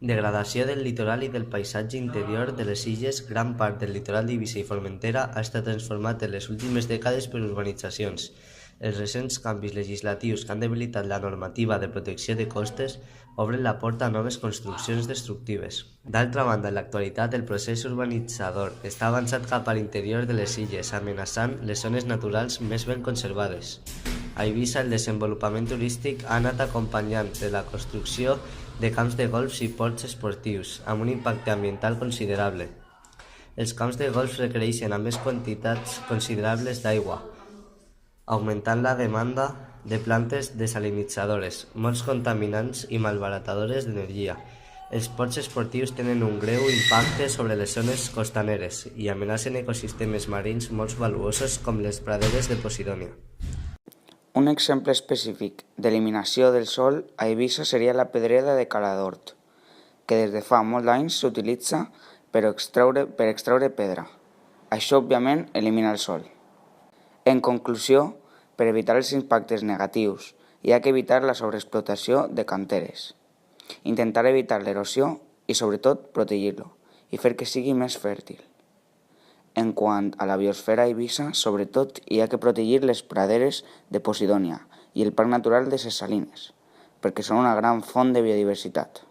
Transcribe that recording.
Degradació del litoral i del paisatge interior de les illes. Gran part del litoral d'Eivissa i Formentera ha estat transformat en les últimes dècades per urbanitzacions. Els recents canvis legislatius que han debilitat la normativa de protecció de costes obren la porta a noves construccions destructives. D'altra banda, en l'actualitat, el procés urbanitzador està avançat cap a l'interior de les illes, amenaçant les zones naturals més ben conservades. A Eivissa, el desenvolupament turístic ha anat acompanyant de la construcció de camps de golf i ports esportius, amb un impacte ambiental considerable. Els camps de golf requereixen a més quantitats considerables d'aigua, augmentant la demanda de plantes desalinitzadores, molts contaminants i malbaratadores d'energia. Els ports esportius tenen un greu impacte sobre les zones costaneres i amenacen ecosistemes marins molt valuosos com les praderes de Posidònia. Un exemple específic d'eliminació del sòl a Eivissa seria la pedrera de Cala d'Hort, que des de fa molts anys s'utilitza per extreure pedra. Això, òbviament, elimina el sòl. En conclusió, per evitar els impactes negatius, hi ha que evitar la sobreexplotació de canteres, intentar evitar l'erosió i, sobretot, protegir-lo i fer que sigui més fèrtil. En quant a la biosfera a Eivissa, sobretot hi ha que protegir les praderes de Posidònia i el Parc Natural de ses Salines, perquè són una gran font de biodiversitat.